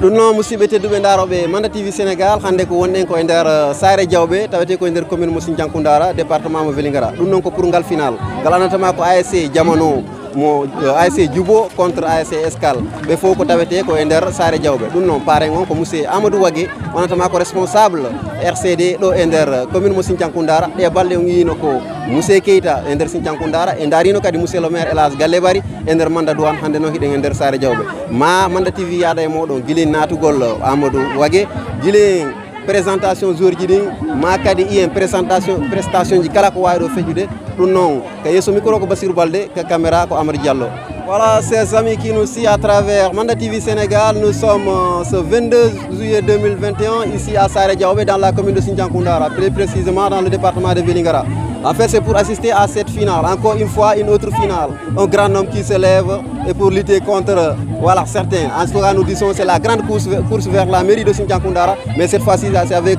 ɗum noon musidɓe tedduɓe daroɓe Manda TV Sénégal hannde ko wonɗen ko e nder Saare Diawɓe tawete ko e nder commune mo Sinthiankoundara département mo Vélingara ɗum noon ko pour ngal final ngal annatama ko ASC Jamano mo ASC Djubo contre ASC Escale ɓe fof ko tawete ko e nder Saare Diawɓe ɗum noon parrain on ko monsieur Amadou Wagué wonatama ko responsable RCD ɗo e nder commune mo Sinthiankoundara ɗe balɗe on yino ko monsieur Keita e nder Sinthiankoundara e darino kadi monsieur le maire Elage Galle Bari e nder Manda Douane hannde noon hiɗen e nder Saare Diawɓe ma Manda TV yaada e moɗon guilin natugol Amadou Wagué guilin présentation jour ji ɗin ma kadi iyen prestation ji kala ko wawi ɗo feƴƴude ɗum noon ko yesso micro ko Bassirou Baldé ko caméra ko Amadou Diallo. Voilà, chers amis qui nous suivent à travers Manda TV Sénégal, nous sommes ce 22 juillet 2021 ici à Saare Diawɓe dans la commune de Sinthiankoundara, plus précisément dans le département de Vélingara. En fait, c'est pour assister à cette finale, encore une fois, une autre finale. Un grand homme qui se lève et pour lutter contre, voilà, certains. En tout cas, nous disons c'est la grande course vers la mairie de Sinthiankoundara, mais cette fois-ci, c'est avec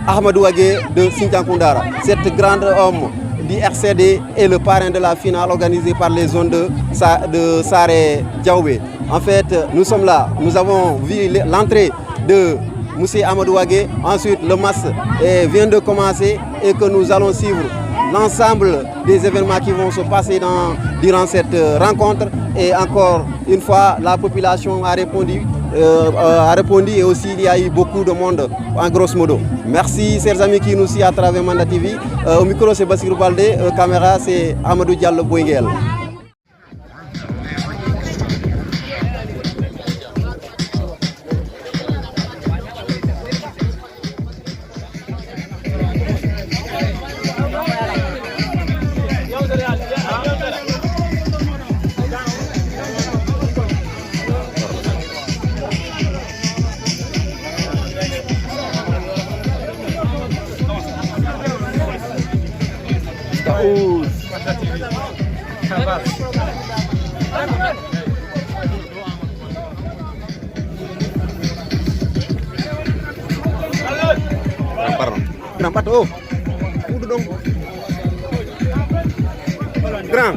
Ahmadou Wagué de Sinthiankoundara. Cet grand homme du RCD est le parrain de la finale organisée par les zones de Saare Diawɓe. En fait, nous sommes là, nous avons vu l'entrée de monsieur Amadou Wagué. Ensuite, le match vient de commencer et que nous allons suivre l'ensemble des événements qui vont se passer durant cette rencontre. Et encore une fois, la population a répondu et aussi il y a eu beaucoup de monde en grosso modo. Merci chers amis qui nous suivent à travers Manda TV. Au micro c'est Bassirou Baldé, caméra c'est Amadou Diallo Boingel. Grand bateau. Grand.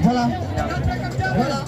Voilà. Voilà.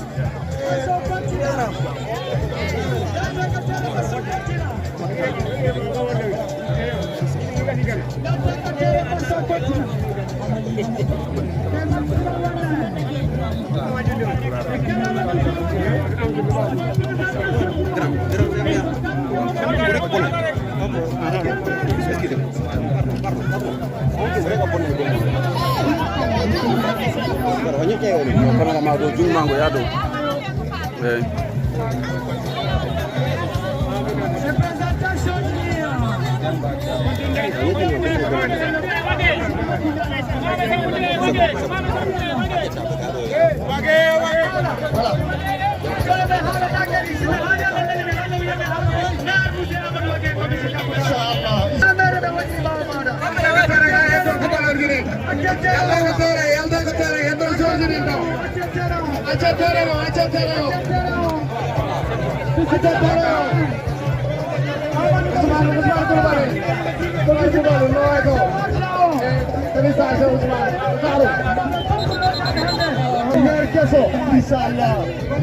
Inshallah,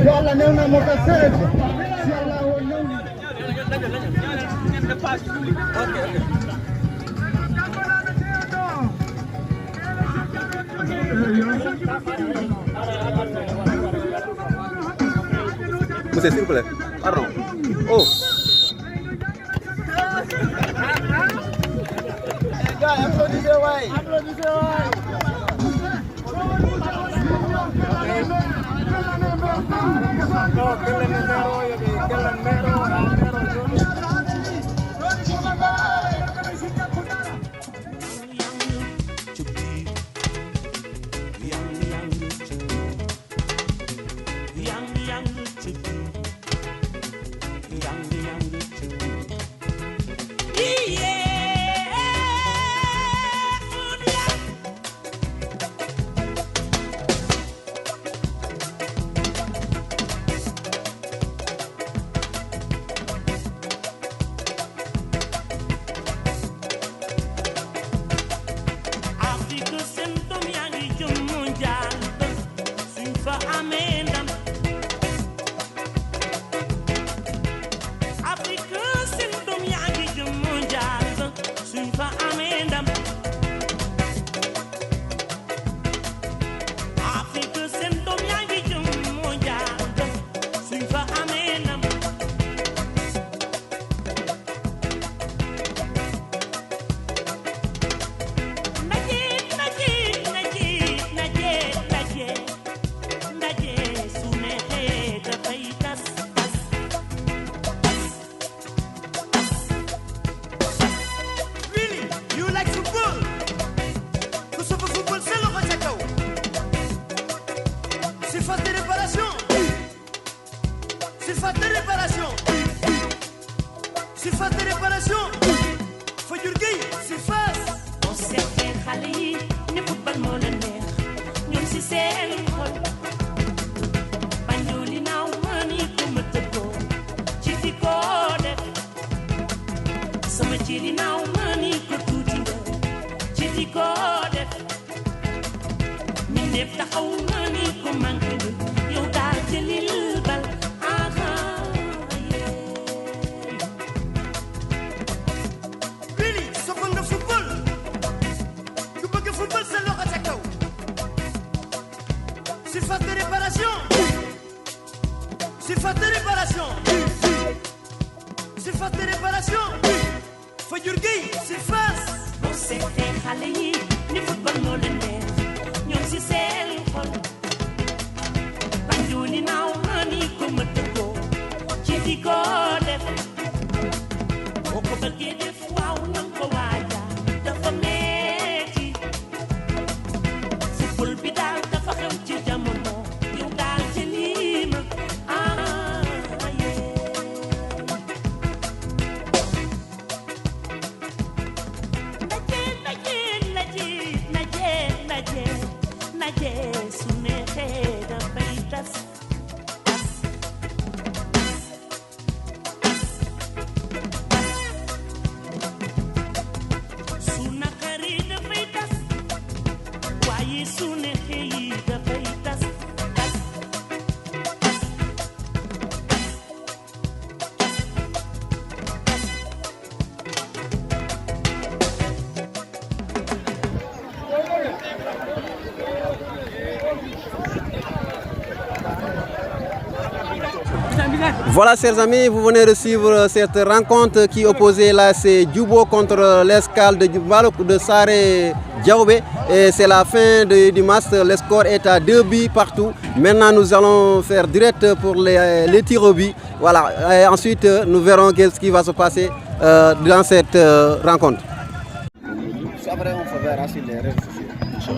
ya Allah ne una motasere. Si Allah wa nawni. Monsieur, s'il vous plaît. Pardon. Oh. Les gars, applaudissez, ouais. Applaudissez, ouais. Faut du gay, c'est face. On sait faire Khali, ne football Voilà, chers amis, vous venez de suivre cette rencontre qui opposait l'ASC Djubo contre l'Escale de Saré Diaobé. Et c'est la fin du match. Le score est à 2 buts partout. Maintenant, nous allons faire direct pour les tirs au but. Voilà. Et ensuite, nous verrons ce qui va se passer dans cette rencontre. Après, on verra sur les réseaux sociaux.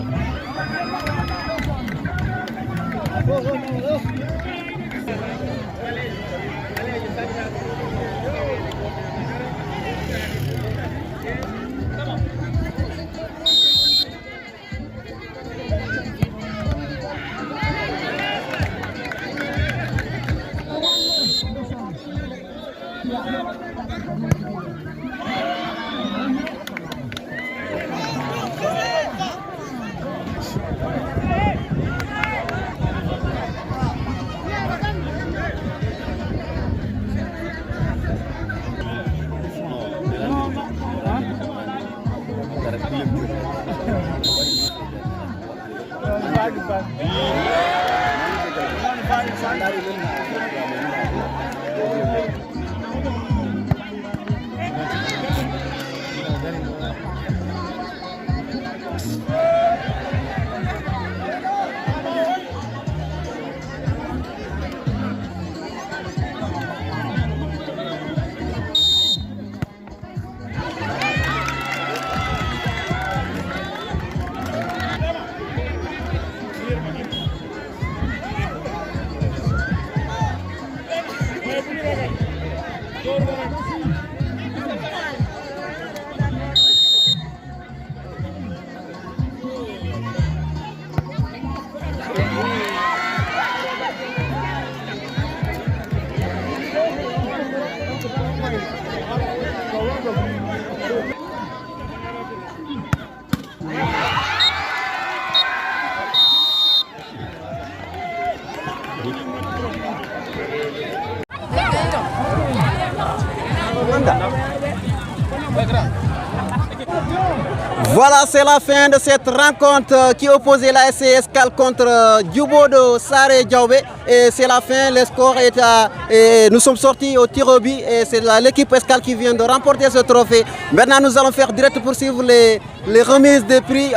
Voilà, c'est la fin de cette rencontre qui opposait l'ASC Escale contre Djubo de Saré Diaobé. Et c'est la fin, le score est à... Et nous sommes sortis au tir au but et c'est l'équipe Escale qui vient de remporter ce trophée. Maintenant, nous allons faire direct pour suivre les remises de prix.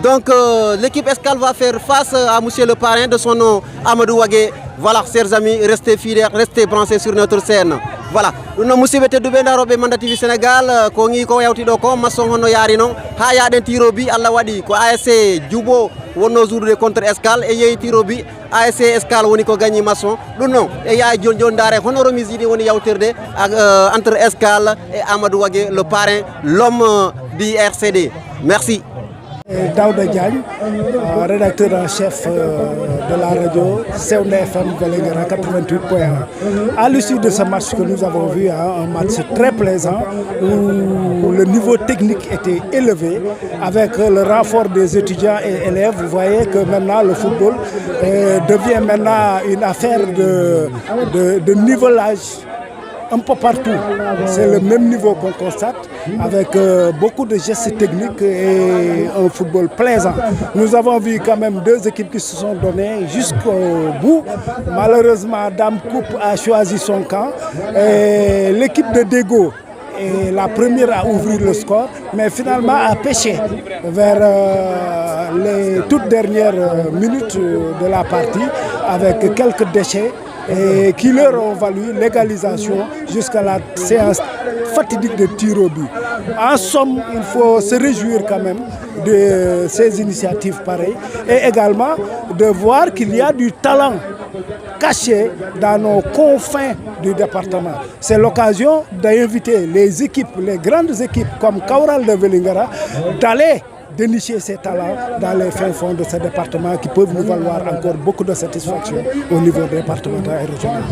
Donc, l'équipe Escale va faire face à monsieur le parrain de son nom, Amadou Wagé. Voilà, chers amis, restez fidèles, restez branchés sur notre scène. Voilà, nous musidɓe tedduɓe daroɓe Manda TV Sénégal ko ngi ko yawtiɗo ko maçon hono yaari noon ha yaaɗen tirobi Allah waɗi ko ASC Djubo wonno jouɗude contre Escale e yeeyi tirobi ASC Escale woni ko gagné maçon ɗum noon e yaay joni joni daare hono remise yiɗi woni yawtirde entre Escale et Amadou Wagé le parrain, l'homme du RCD. Merci. et Daouda Diagne, rédacteur en chef de la radio Seounda FM Vélingara 88.1. À l'issue de ce match que nous avons vu, un match très plaisant où le niveau technique était élevé avec le renfort des étudiants et élèves. Vous voyez que maintenant le football devient maintenant une affaire de nivelage un peu partout. C'est le même niveau qu'on constate avec beaucoup de gestes techniques et un football plaisant. Nous avons vu quand même deux équipes qui se sont données jusqu'au bout. Malheureusement, Dame Coupe a choisi son camp. L'équipe de Dego est la première à ouvrir le score, mais finalement a pêché vers les toutes dernières minutes de la partie avec quelques déchets et qui leur ont valu l'égalisation jusqu'à la séance fatidique de tir au but. En somme, il faut se réjouir quand même de ces initiatives pareilles et également de voir qu'il y a du talent caché dans nos confins du département. C'est l'occasion d'inviter les équipes, les grandes équipes comme Kaural de Vélingara, d'aller dénicher ces talents dans les fins fonds de ce département qui peuvent nous valoir encore beaucoup de satisfaction au niveau départemental et régional.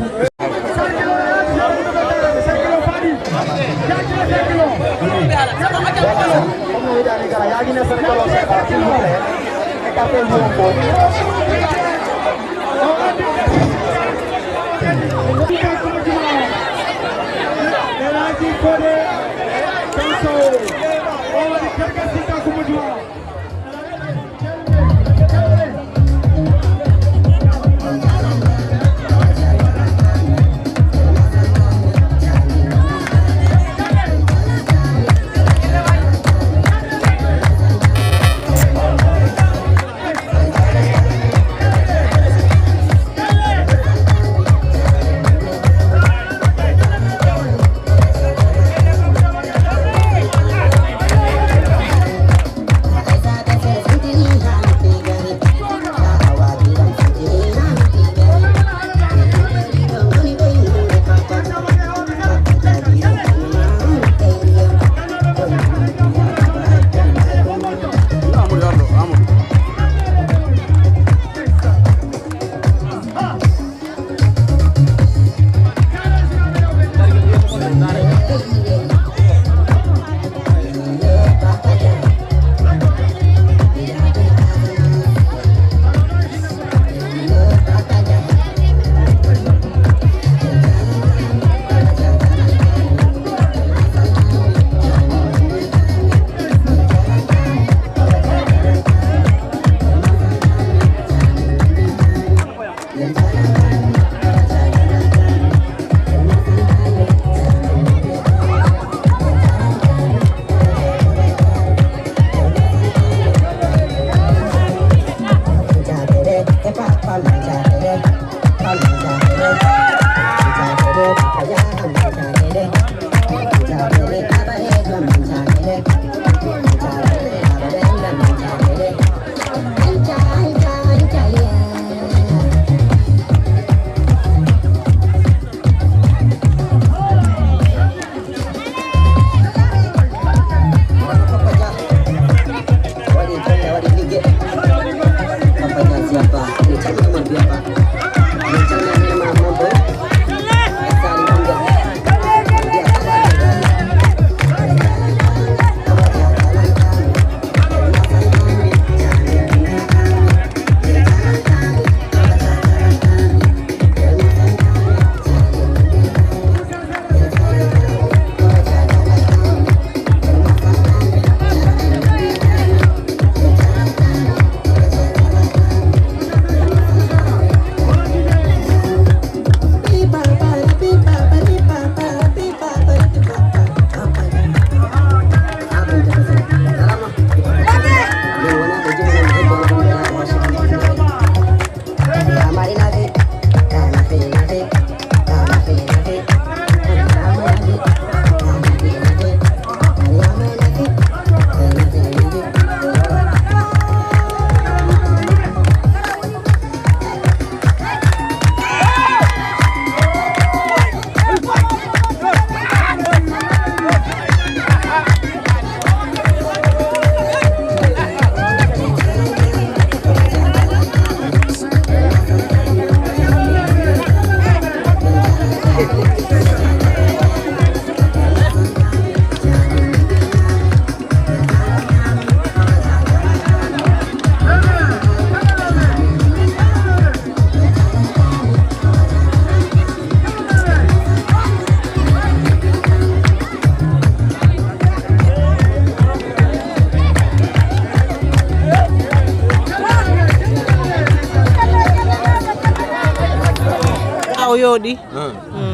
o yooɗi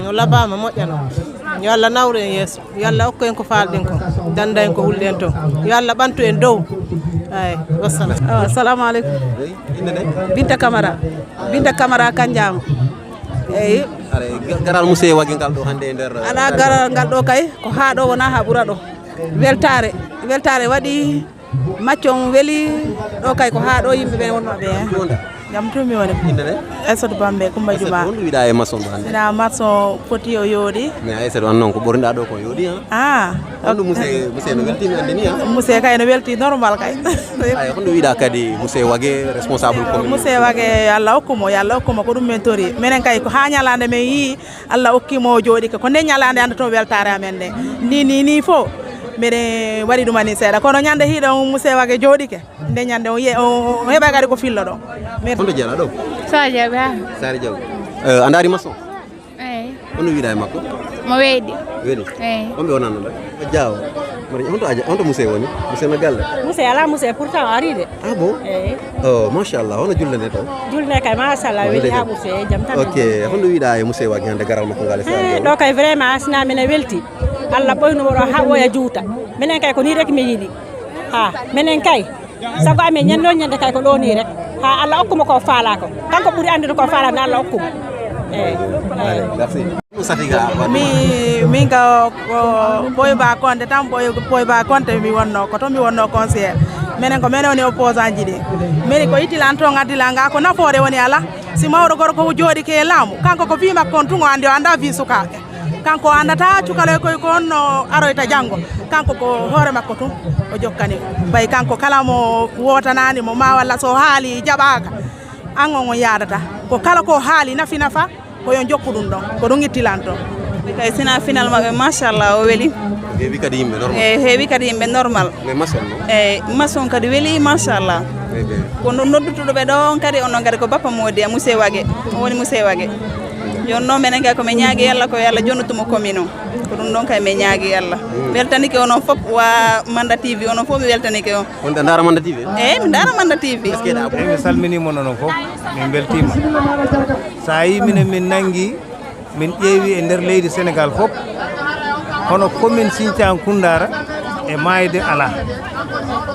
o labama moƴƴano yo Allah nawru en yeeso yo Allah hokku en ko falɗen ko danda en ko hulɗen to yo Allah ɓantu en dow ay wassalam. Assalamu alaikum. Binta Camara Kanjama. Eyi garal musée wagi ngal ɗo hannde e nder ala garal ngal ɗo kay ko haa ɗo wona ha ɓura ɗo weltare waɗi maccon weeli ɗo kay ko haa ɗo yimɓe ɓe wonnoɓe jam tumi woni Aissatou Bambe Coumba Diouma on wiɗa e maçon ɗo hannde ina maçon foti o yooɗi mais Aissatou an noon ko ɓorniɗa ɗo ko yooɗi honɗo musée no weltimi ande ni musée kay no welti normal kay ay honɗo wiɗa kadi musée wage responsable commune musée wage Allah hokkuma ko ɗum men tori minen kay ko ha ñalande men yi Allah hokkimo o jooɗi ko nde ñalande anda to weltare amen nde ni fo mbiɗe waɗi ɗumani seeɗa kono ñande hiiɗo musée wage jooɗike nde ñande o heɓa kadi ko filla ɗo honɗo jeeɗa ɗo Sara Diaby Sara Diaby a daari maçon eyi honno wiɗa e makko mo weeɗi eyi homɓe wonanno ɗo Diaw honto musée woni musée no galle musée ala musée pourtant o ari de bon eyi machallah hono julle nde to julne kay machallah weeli ha musée jam tan ok honno wiɗa e musée wage hande garal makko ngal e Sara Diaby ɗo kay vraiment asina mine welti Allah ɓoynumo ɗo ha ɓooya juuta minen kay ko ni rek mi yiɗi ha minen kay sago amen ñande ñande kay ko ɗo ni rek ha Allah hokkuma ko faala ko kanko ɓuuri andude ko faala nde Allah hokkuma merci min ka Boyba Konté tan Boyba Konté mi wonno ko to mi wonno conseillére minen ko minen woni opposant ji ɗi minen ko ittilan to gaddila nga ko nafoore woni ala si mawɗo gorko jooɗi ke laamu kanko ko fi makko on tun o andi o anda fi sukaɓe kanko andata cukaloy koy ko onno aroyta janggo kanko ko hoore makko tun o jokkani bay kanko kala mo wotanani mo ma walla so haali jaɓaka an on yadata ko kala ko haali nafa ko yo jokku ɗum ɗon ko ɗum ittilanto kay sina final maɓe machallah o weeli heewi kadi yimɓe normal heewi kadi yimɓe normal mais maçon non eyyi maçon kadi weeli machallah ko noddutuɗoɓe ɗon kadi onon kadi ko bappa modi a musée wage o woni musée wage joni noon minen kay komin ñaagui Allah ko Allah jonnutumo commune o ko ɗum ɗon kay min ñaagui Allah weltanike onon fof wa Manda TV onon fof mi weltanike on wonde daara Manda TV eyyi mi daara Manda TV mi salminimo nonon fof min beltima sa yi minen min nangui min ƴeewi e nder leydi Sénégal fof hono commune Sinthiane Koundara e Mayde ala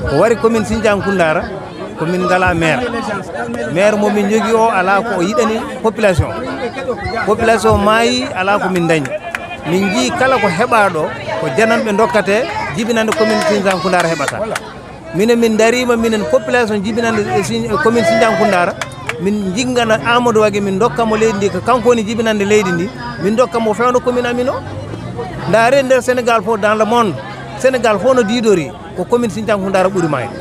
ko wari commune Sinthiane Koundara komin ngala maire momin jogui o ala ko yiɗani population maayi ala ko min dañi min jii kala ko heɓaɗo ko jananɓe dokkate jibinande commune Sinthiane Koundara heɓata minen min darima minen population jibinande commune Sinthiane Koundara min jinggana Amadou Wage min dokkamo leydi ndi ko kanko woni jibinande leydi ndi min dokkamo fewno commune amin o ndaare nder Sénégal fof dans le monde Sénégal fof no diidori ko commune Sinthiane Koundara ɓuuri mayde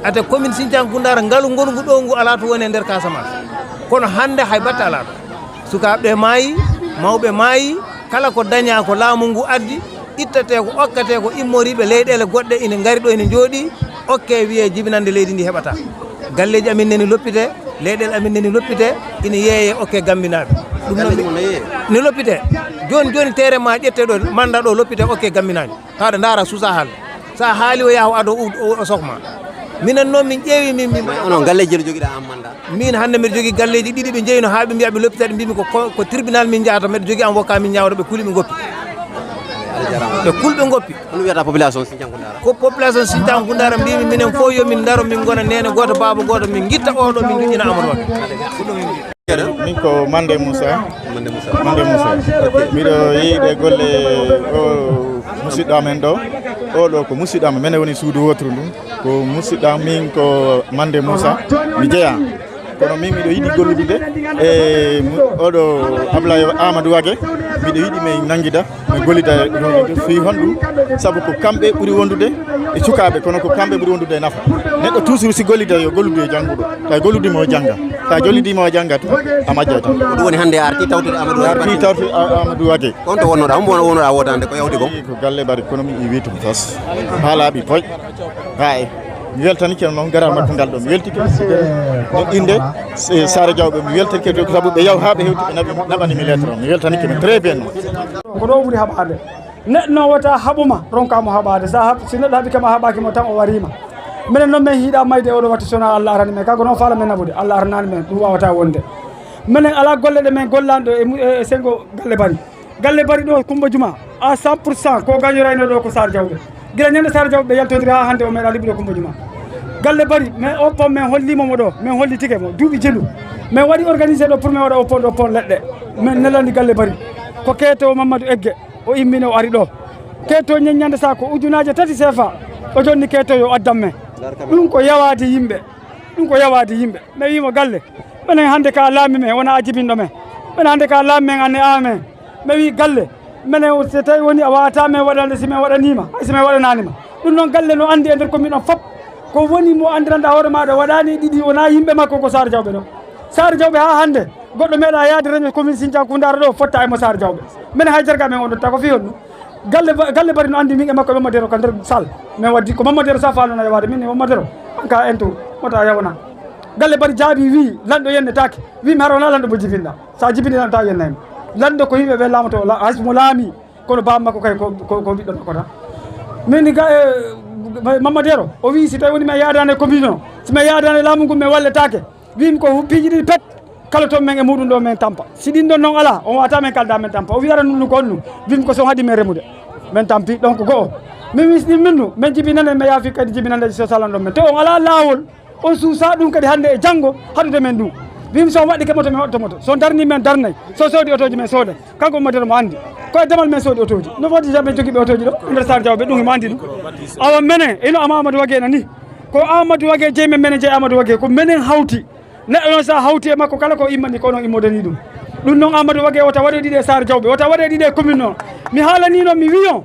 ate commune Sinthiane Koundara ngalu gongu ɗo ngu ala to woni e nder Casamance kono hande hay batte ala to sukaɓe maayi mawɓe maayi kala ko daña ko laamu ngu addi ittete ko okkate ko immoriɓe leyɗele goɗɗe ina ngari ɗo ina jooɗi okke wiye jibinande leydi ndi heɓata galleji amin neni loppite leyɗele amin neni loppite ina yeeye okke gambinaɓe ɗum ne loppite joni tere ma ƴette ɗo manda ɗo loppite okke gambinaɓe haɗa daara susa haal sa haali o yaha ado o sokma minen noon min ƴeewi min onon galleji no joguiɗa an manda min hande mbiɗa jogui galleji ɗiɗi ɓe jeyino ha ɓe mbiya ɓe loppitaɗe mbimi ko tribunal min jahata mbiɗa jogui avocat min ñawɗo ɓe kuuli ɓe goppi ɓe kulɓe goppi hono wiyata population Sinthiane Koundara ko population Sinthiane Koundara mbimi minen fof yomin daro min gona nene goto baba goto min guitta oɗo min joƴƴina Amadou Wage min ko Mande Moussa miɗo yeeyde golle o musidɗo amen ɗo oɗo ko musidɗo amen minen woni suudu wotru ndu ko musidɗo min ko Mande Moussa mi jeeya kono min miɗo yiɗi gollude e oɗo Ablaye Amadou Wage miɗo yiɗi min nanguida mi gollida fi honɗum saabu ko kamɓe ɓuuri wondude e cukaɓe kono ko kamɓe ɓuuri wondude e nafa neɗɗo toujours si gollida yo gollude e jangguɗo sa golludima o jangga sa jollidima o janggat a majjat tan ɗum woni hannde arti tawtude Amadou Wage on to wonnoɗa hombo wonnoɗa wodande ko yawti kon ko galle mbaɗi kono mi wiitum tas ha laaɓi poƴ hay mi weltanike noon garal makko ngal ɗo mi weltike no inde Sara Diawɓe mi weltanike saabu ɓe yaw ha ɓe hewti ɓe naɓanimi lettre o mi weltanike mi très bien ko ɗo ɓuuri haɓade neɗɗo noon wota haɓuma ronkamo haɓade si neɗɗo haaɓi kama haɓakimo tan o warima minen noon min hiiɗa mayde oɗo watti sona Allah arani men kanko noon faala men naɓude Allah aranani men ɗum wawata wonde minen ala golle ɗe men gollanɗo e sengo galle bari ɗo Coumba Diouma à 100% ko gañorayno ɗo ko Sar Diawɓe gila ñande Sar Diawɓe yaltodiri ha hande o meeɗa liɓuɗo Coumba Diouma galle bari mais o pom min hollimomo ɗo min hollitike mo duuɓi jelu min waɗi organisé ɗo pour min waɗa o pon leɗɗe min nelandi galle bari ko keeto Mamadou Egge o immini o ari ɗo keeto ñeññande sa ko ujunaje 3 CFA o jonni keeto yo addam men ɗum ko yawade yimɓe mi wimo galle minen hande ka laami men wona a jibinɗo men minen hande ka laami men anne amen mi wi galle minen so tawi woni a wawata men waɗande si min waɗanima hay si min waɗananima ɗum noon galle no andi e nder commune on fop ko woni mo andiranda hoore maɗa waɗani ɗiɗi wona yimɓe makko ko Sar Diawɓe ɗo Sar Diawɓe ha hande goɗɗo meeɗa yaade reño commune Sindian-Koundara ɗo fotta emo Sar Diawɓe minen hay jarga men on ɗotta ko fi on ɗum galle bari no andi min e makko Mamadou Dero ko nder salle min waddi ko Mamadou Dero sa falona yawade min e Mamadou Dero ka en to mota yawna galle bari jaabi wi lanɗo yennetake wi mi harona lanɗo mo jibinɗa sa jibiniɗan ta yennaymo lanɗo ko yimɓe ɓe laamato hasmo laami kono baba makko kay ko ɓiɗɗo makko tan min ga Mamadou Dero o wi si tawi woni mi yadani commune o somi yadani laamu ngu mi walletake wimi ko piiji ɗiɗi pet kala toon men e muɗum ɗo men tampa si ɗin ɗon noon ala on wata men kalda men tampa o wiyata num ko onnu wimi ko son haɗi men remude men tampi donc go'o min wisɗi minnu min jibinane mi yaafi kadi jibinande so salan ɗon men to on ala lawol on suusa ɗum kadi hande e janggo haɗude men ɗum wimi son waɗi kemoto min waɗto moto son darni men darnayyi so soodi otoji men sooday kanko Mamadou mo andi koye demal men soodi otoji no foti jaɓe joguiɓe otoji ɗo nder Sar Diawɓe ɗum imo andi ɗum awa menen ino Amadou Wague nani ko Amadou Wague jeyi men menen jeeyi Amadou Wague ko menen hawti neɗɗo noon sa hawti e makko kala ko immani ko noon immodani ɗum noon Amadou Wague wota waɗe ɗiɗi e Sar Diawɓe wota waɗe ɗiɗi e commune o mi haalanino mi wiyon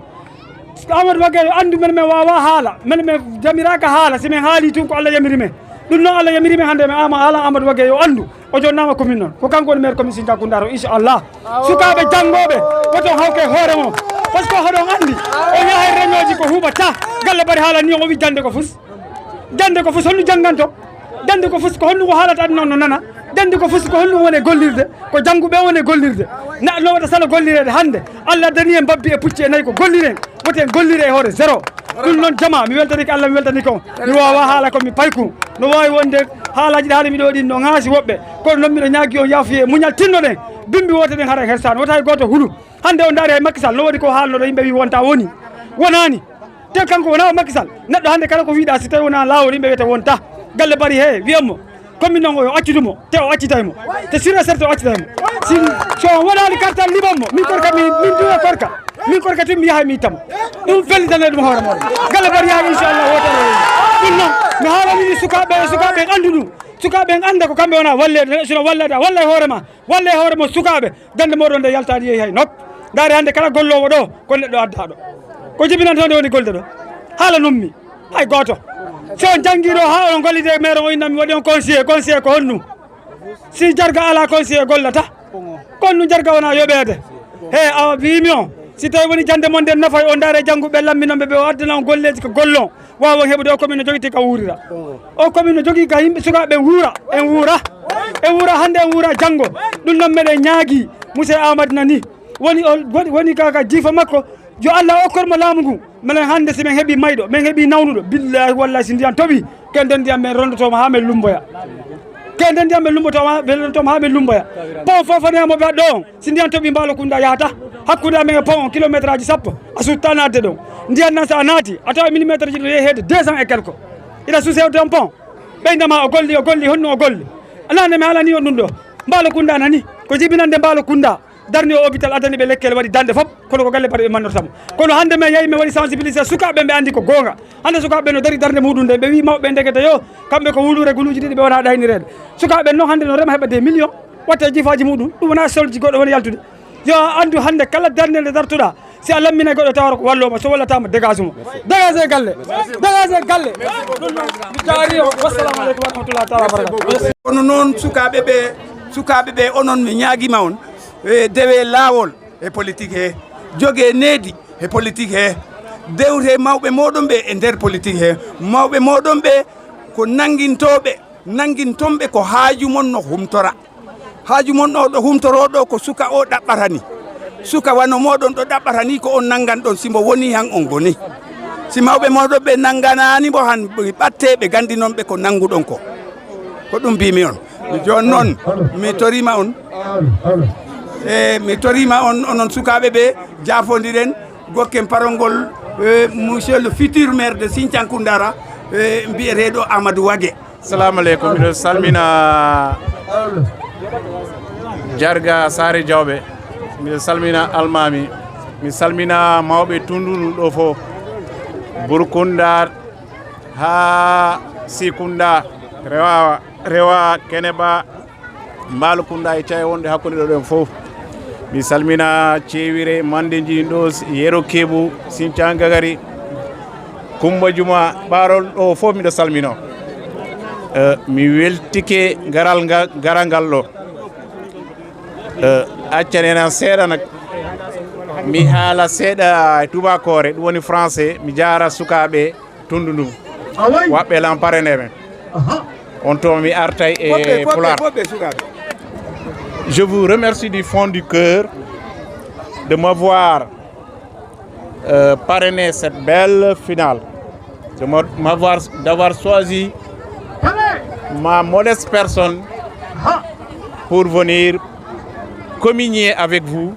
Amadou Wague andu men min wawa haala men min jamiraka haala si min haali tun ko Allah yamiri men ɗum noon Allah yamiri men hande mi haala Amadou Wague yo andu o jonnama commune noon ko kanko woni maire commune Sindian-Koundara o inchallah sukaɓe janggoɓe woto hawke hoore mum par ce que hoɗon andi o yahay réunion ko huuɓata galle bari haalani o wi jande ko fus holno jangganto dande ko fus ko holno ko haalata noon no nana dande ko fus ko holno woni gollirde ko jangguɓe woni gollirde neɗɗo waɗa sala gollirede hande Allah dani en babbi e pucci e nayyi ko golliren woten gollire e hoore zéro ɗum noon jama mi weltaniki Allah mi weltaniki on mi wawa haala komi payku no wawi wonde haalaji ɗi haalimi ɗo ɗin no ŋaasi woɓɓe kono noon mbiɗo ñaagui on yaafuye muñal tinnoɗen bimbi wote ɗen haara hersani wota hay goto huulu hande o daari hay Macky Sall no waɗi ko haalnoɗo yimɓe wi wonta woni wonani te kanko wona Macky Sall neɗɗo hande kala ko wiiɗa si tawi wona lawol yimɓe wiyete wonta galle bari he wiyanmo commune on o accitumo te o accitaymo te sur et certain o accitaymo so waɗani cartal liɓanmo min korka min duwa korka min korka tun mi yahay mi ittamo ɗum fellitane ɗum hoore moɗon galle bari yaha inchallah wotare ɗum noon mi haalanini sukaɓe andu ɗum sukaɓe anda ko kamɓe wona wallede sino walleda walla e hoorema walla e hooremo sukaɓe gande moɗon nde yaltani yeehi hay nokk daari hande kala gollowo ɗo ko neɗɗo addaɗo ko jibinantode woni golde ɗo haala nummi hay goto so on jangguiɗo ha on gollide maire o innami waɗi on conseiller ko honnu si jarga ala conseiller gollata konnu jarga wona yoɓede he awa wimi on si tawi woni jande mon nden nafay o daare jangguɓe lamminoɓe ɓe o addana on golleji ko gollon wawa heɓude o commune no joguiti ka wuurira o commune no jogui ka yimɓe sukaɓe en wuura hande en wuura janggo ɗum noon meɗen ñaagui monsieur Amadou nani woni kaka jiifa makko yo Allah okkormo laamu ngu minen hande si min heeɓi mayɗo min heeɓi nawnuɗo billahi wallahi si ndiyan tooɓi kenden ndiyam min rondotoma ha min lumboya ha min lumboya pont fofanemoɓe waɗ ɗo on si ndiyan tooɓi Mbalakunda yahata hakkude amen e pont on kilométre aji sappo a sutta nadde ɗon ndiyan nan sa naati a tawa millimétre ji ɗo yeehi hedde 200 et quelque ina susewde on pont ɓeydama o golli honno o golli anane mi haalani on ɗum ɗo Mbalakunda nani ko jibinande Mbalakunda darni o hôpital adani ɓe lekkele waɗi dande foof kono ko galle bari ɓe mannortamo kono hande min yeehi mi waɗi sensibilisé sukaɓe ɓe andi ko gonga hande sukaɓe no dari darde muɗum nde ɓe wi mawɓe ndegete yo kamɓe ko wulure guluji ɗiɗi ɓe wona ɗaynirede sukaɓe noon hande no rema heɓa des millions watta jifaji muɗum ɗum wona solji goɗɗo woni yaltude yo andu hande kala darde nde dartuɗa si a lammina goɗɗo tawata ko walloma so wallatama dégage mo dégage galle ɗum noon mi jaari o wassalamu aleykum wa rahmatullah taala wabarakatu kono noon sukaɓe ɓe onon mi ñaaguima on dewe laawol e politique he jogue needi e politique he dewte mawɓe moɗon ɓe e nder politique he mawɓe moɗon ɓe ko nanguintonɓe ko haaju mon no humtora haaju mon ɗo ɗo humtoroɗo ko suka o ɗaɓɓatani suka wano moɗon ɗo ɗaɓɓatani ko on nangan ɗon simo woni han on goni si mawɓe moɗon ɓe nanganani bo han ɓatte ɓe gandi noon ɓe ko nanguɗon ko ɗum mbimi on joni noon mi torima on e mi torima on onon sukaɓe ɓe jafodiren gokken parolngol monsieur le futur maire de Sinthiane Koundara mbiyeteɗo Amadou Wague. Assalamu aleykum, miɗo salmina Jarga Sare Diawɓe, miɗo salmina almami, mi salmina mawɓe tundunu ɗo fof, Burkunda ha Sikunda, rewa Keneba, Malukunda e Thiaye wonde hakkude ɗo ɗen fof. Mi salmina Cewire, Mandenji ɗo, Yero Kebu, Sinthiane Gagari, Kumba Juma, ɓarol ɗo fof miɗo salmino. Mi weltike garal ngal ɗo. Accanenan seeɗa nak mi haala seeɗa e tubakore ɗum woni français mi jara sukaɓe tundu ndu waɓɓe lamparene men on to mi artay e Pulaar. Je vous remercie du fond du cœur de m'avoir parrainé cette belle finale, d'avoir choisi ma modeste personne pour venir communier avec vous,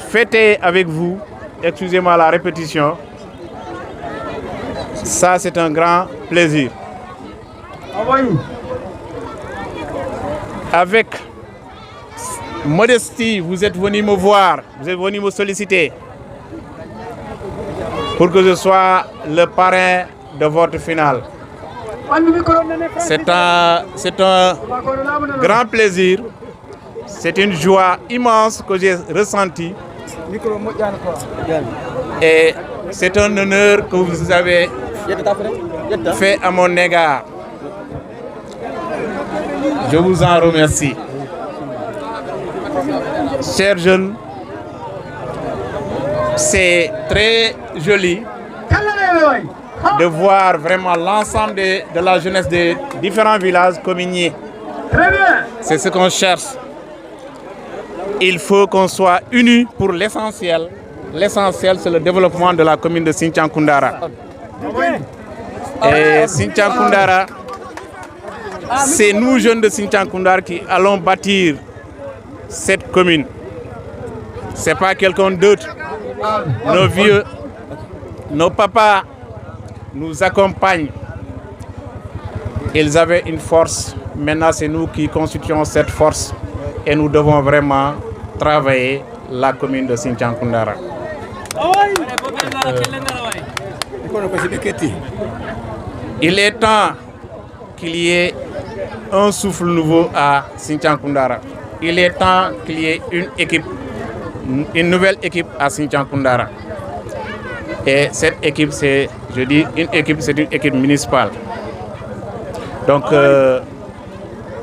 fêter avec vous, excusez-moi la répétition. Ça, c'est un grand plaisir. Avec modestie, vous êtes venu me voir, vous êtes venu me solliciter pour que je sois le parrain de votre finale. C'est un grand plaisir, c'est une joie immense que j'ai ressentie et c'est un honneur que vous avez fait à mon égard. Je vous en remercie. Chers jeunes, c'est très joli de voir vraiment l'ensemble de la jeunesse des différents villages communier. C'est ce qu'on cherche. Il faut qu'on soit unis pour l'essentiel. L'essentiel, c'est le développement de la commune de Sinthiane Koundara. Et Sinthiane Koundara, c'est nous jeunes de Sinthiane Koundara qui allons bâtir cette commune. Ce n'est pas quelqu'un d'autre. Nos vieux, nos papas nous accompagnent. Ils avaient une force. Maintenant, c'est nous qui constituons cette force. Et nous devons vraiment travailler la commune de Sinthiane Koundara. Il est temps qu'il y ait un souffle nouveau à Sinthiane Koundara. Il est temps qu'il y ait une nouvelle équipe à Sinthiane Koundara. Et cette équipe, c'est une équipe municipale. Donc,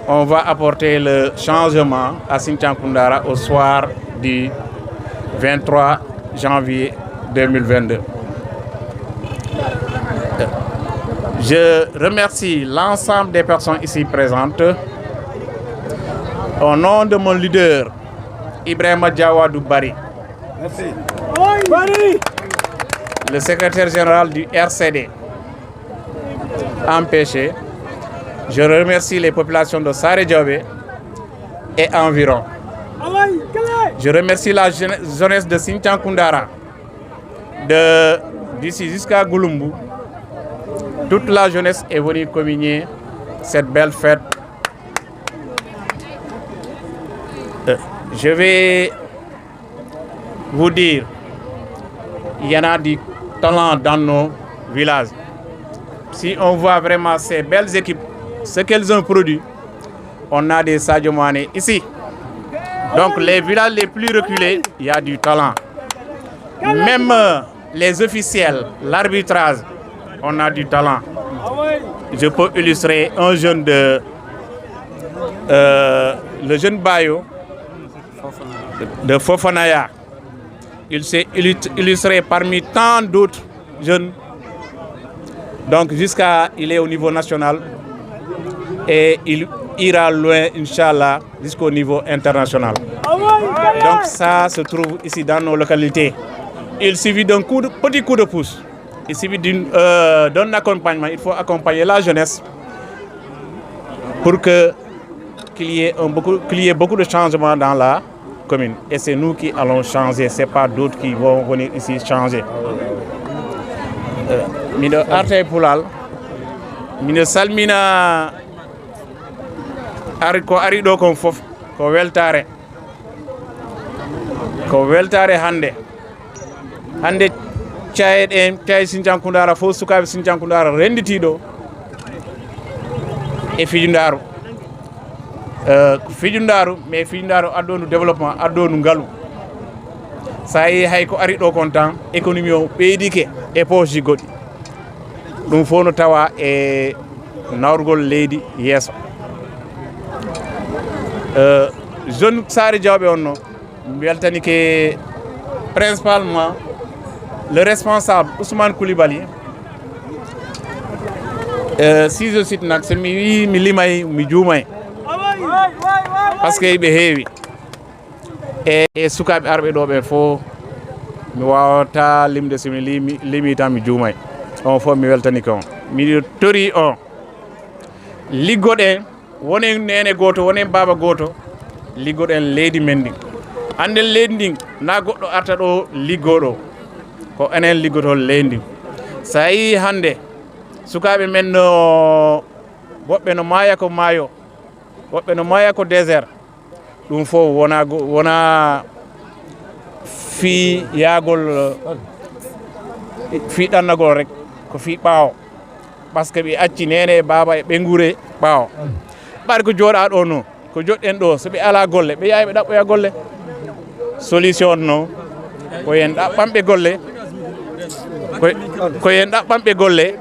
on va apporter le changement à Sinthiane Koundara au soir du 23 janvier 2022. Je remercie l'ensemble des personnes ici présentes. Au nom de mon leader, Ibrahima Diawadou Bari, le secrétaire général du RCD, empêché, je remercie les populations de Sare Diawɓe et environ. Je remercie la jeunesse de Sinthiane Koundara, d'ici jusqu'à Gouloumbou. Toute la jeunesse est venue communier cette belle fête. Je vais vous dire, il y en a du talent dans nos villages. Si on voit vraiment ces belles équipes, ce qu'elles ont produit, on a des Sadio Mané ici. Donc les villages les plus reculés, il y a du talent. Même les officiels, l'arbitrage, on a du talent. Je peux illustrer un jeune le jeune Bayo de Fofanaya. Il s'est illustré parmi tant d'autres jeunes. Donc il est au niveau national et il ira loin, Inch'Allah, jusqu'au niveau international. Donc ça se trouve ici dans nos localités. Il suffit d'un petit coup de pouce. Il suffit d'un accompagnement. Il faut accompagner la jeunesse pour que qu'il y ait beaucoup de changements dans la commune. Et c'est nous qui allons changer, ce n'est pas d'autres qui vont venir ici changer. Miɗo arta e pulal miɗo salmina ko ari ɗo kon fof ko weltare hande cayeɗen caye Sinthiankundara fof sukaɓe Sinthiankundara renditiɗo e Fijundaru mais Fijundaru addonu développement addonu ngaalu sa yi hay ko ari ɗo kon tan économie o ɓeydike e poche ji goɗɗi ɗum fof no tawa e nawrugol leydi yeeso jeune Saare Diawɓe on no weltani ke principalement le responsable Ousmane Coulibaly si je cite nak so mi wi mi limay mi juumay par ce que ɓe heewi e sukaɓe arɓe ɗo ɓe fof mi wawata limde somi limi tan mi juumay on fof mi weltani ko on miɗo tori on liggoɗen wonen nene goto wonen baba goto liggoɗen leydi men ndin anden leydi ndin na goɗɗo arta ɗo liggoɗo ko enen liggoto leydi ndin sa yi hande sukaɓe men no woɓɓe no maya ko maayo woɓɓe no maya ko désert ɗum fof wona fi yaagol fi ɗannagol rek ko fi ɓaawo par ce que ɓe acci nene baba e ɓe guure ɓaawo ɓaɗa ko jooɗa ɗo noon ko joɗɗen ɗo so ɓe ala golle ɓe yaha ɓe ɗaɓɓoya golle solution noon ko yen ɗaɓɓanɓe golle ko yen ɗaɓɓanɓe golle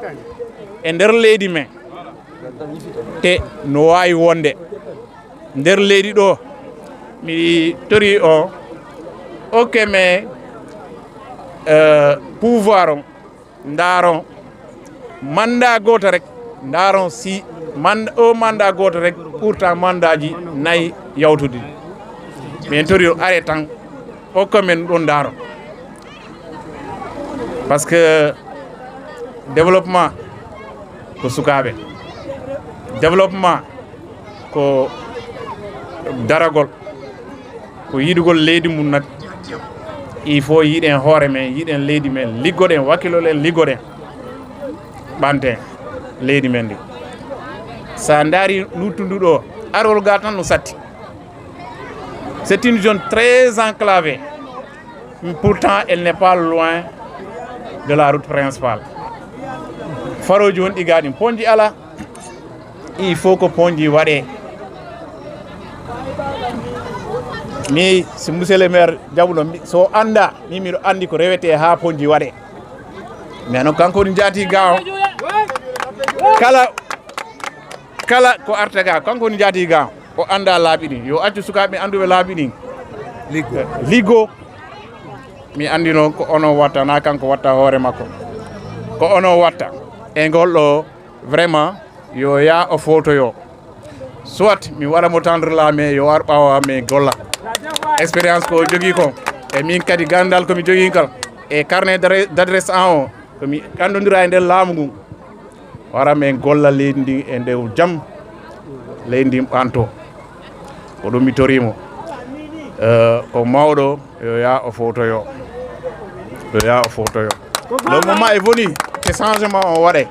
e nder leydi men te no wawi wonde nder leydi ɗo mi tori o okke men pouvoir on ndaron mandat goto rek ndaron si mandat goto rek pourtant mandat ji 4 yawtude min tori o are tan okke men ɗon ndaron par ce que développement ko sukaɓe développement ko daragol ko yiɗugol leydi mum nat il faut yiɗen hoore men yiɗen leydi men liggoɗen wakkiloɗen liggoɗen ɓanten leydi men ndi sa daari luttuduɗo arol ga tan no satti c'est une zone très enclavée pourtant elle n'est pas loin de la route principale faroji won ɗigaɗin ponji ala il faut que ponji waɗe mi si monsieur le maire jaɓuɗo so anda miɗo andi ko rewete ha ponji waɗe mais noon kanko woni jaati ga o kala ko arta ga kanko woni jaati ga o anda laaɓi ɗin yo accu sukaɓe anduɓe laaɓi ɗin liggo mi andi noon ko onon watta na kanko watta hoore makko ko onon watta e ngolɗo vraiment yo ya o fotoyo soit mi waɗamo tendre la mais yo ar ɓawa mais golla expérience ko jogui ko e min kadi gandal komi jogui kal e carnet d' adresse en o komi andodira e nder laamu ngu wara men golla leydi ndi e ndew jaam leydi ndi ɓanto ko ɗum mi torimo ko mawɗo yo ya o fotoyo le moment est venu que changement o waɗe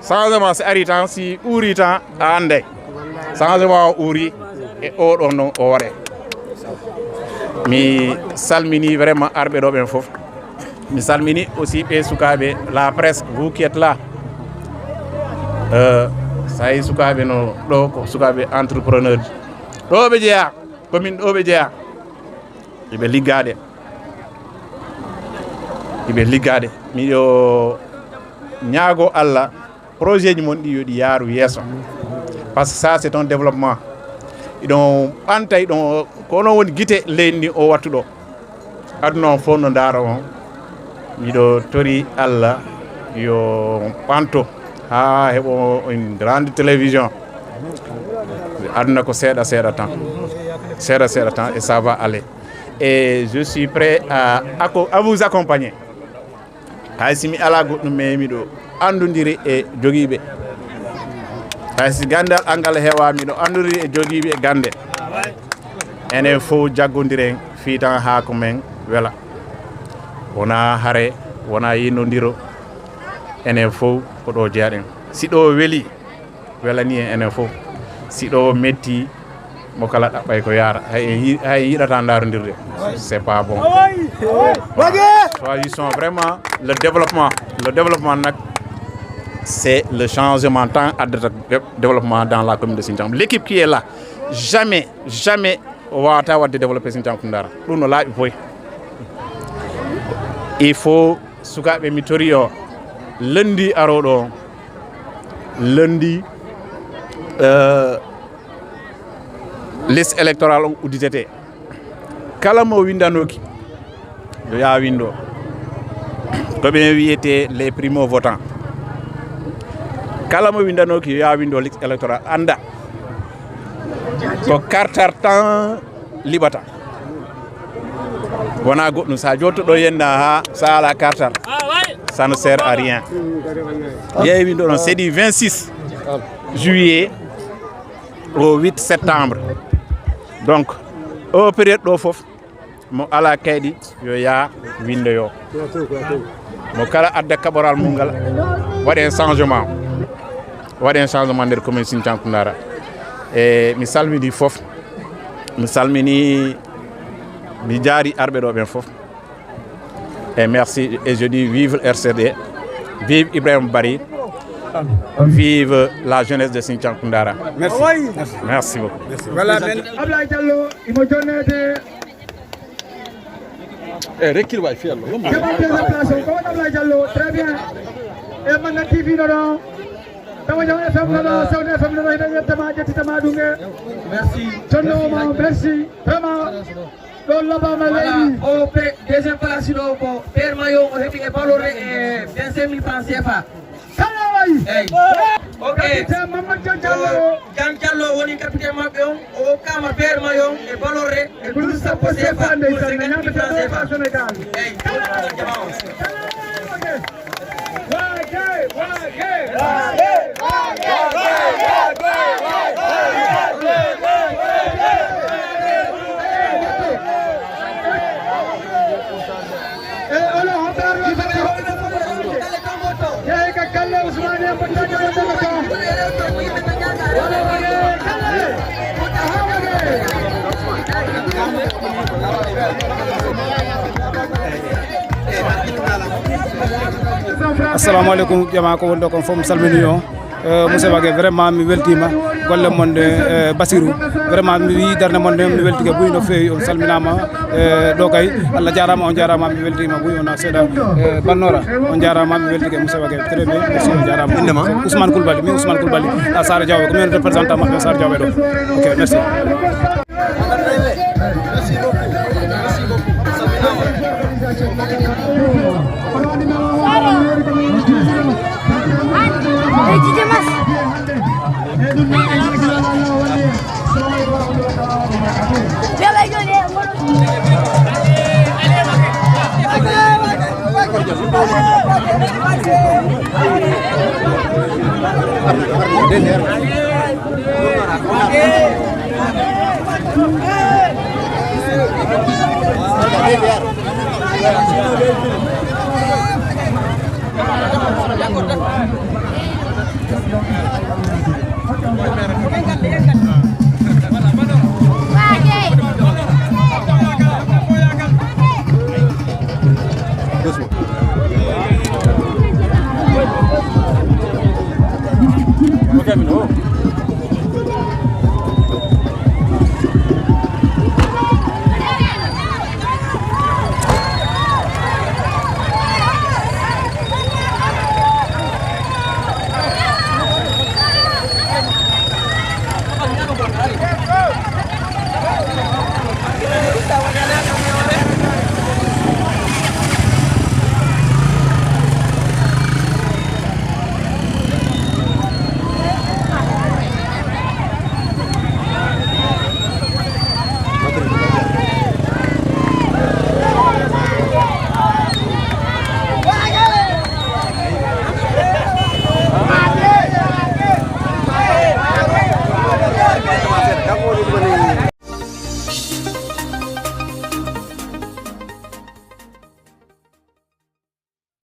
changement si ari tan si ɓuuri tan a ande changement o ɓuuri e oɗon noon o waɗe mi salmini vraiment arɓe ɗo ɓen foof mi salmini aussi ɓe sukaɓe la presse vous qui êtes là sa yi sukaɓe no ɗo ko sukaɓe entrepreneur ji ɗo ɓe jeeya commune ɗo ɓe jeeya iɓe liggaɗe miɗo ñaago Allah projet ji mon ɗi yo ɗi yaaru yeeso par ce que ça c'est un développement iɗon ɓanta iɗon ko onon woni guite leydi ndi o wattu ɗo aduna on fof no daara on miɗo tori Allah yo ɓanto ha heɓo en grande télévision aduna ko seeɗa tan et ça va aller et je suis prêt à vous accompagner hay simi ala goɗɗum mais miɗo andodiri e joguiɓe hay si gandal angal heewa miɗo andori e jogiiɓe e gande enen fof jaggodiren fiitan haa ko men wela wona hare wona yinnodiro enen fof ko ɗo jeyaɗen si ɗo weeli welani en enen fof si ɗo metti mo kala ɗaɓɓay ko yaara hay yiɗata darodirde c'est pas bon. Choisissons vraiment le développement nak c'est le changement tant à développement dans la commune de Sinthiang. L'équipe qui est là jamais wawata wadde développer Sinthiang Koundara ɗum no laaɓi boy. Il faut sukaɓe mi tori o lundi aroɗo lundi liste électorale on udditete kala mo windanoki yo ya windo ko ɓe wiyete les primo votants kala mo windanoki yo ya windo liste électorale anda ko kartar tan liɓata wona goɗɗum sa jottoɗo yenda ha sa ala kartar ça ne sert à rien. Yeewi ɗo c'est du 26 juillet au 8 septembre. Donc o période ɗo fof mo ala kayɗi yo ya windo yo mo kala adda kaɓoral mum ngal waɗen changement nder commune Sinthiang Koundara e mi salmini fof mi salmini mi jaari arɓe ɗo ɓen fof et merci et je dis vive RCD, vive Ibrahim Bari, vive la jeunesse de Sinthiang Koundara. Merci. Merci beaucoup. Merci. Voilà, Ablaye Diallo, il m'a donné des... Rekil way fi Allah. Ablaye Diallo, très bien. Et maintenant TV non. Merci. Merci. Vraiment. Au deuxième place, Père Mayon, on a fait valoré 25 000 francs CFA. Ok. Jean Diallo, on est capitaine Mabion, au Kama Père Mayon, et valoré, et tout ça pour CFA, pour 50 000 francs CFA. Assalamu alaikum jama ko wondo kon fom salmini on Moussa Wagué vraiment mi weltima golle monde Basirou vraiment mi wi darde monde mi weltike buy no fewi on salminama do kay Allah jarama on jarama mi weltima buy on seeda bannora on jarama mi weltike Moussa Wagué très bien merci on jarama Ousmane Koulibaly a Sara Diawbe ko men représentant mabbe Sara Diawbe do ok merci. Hey!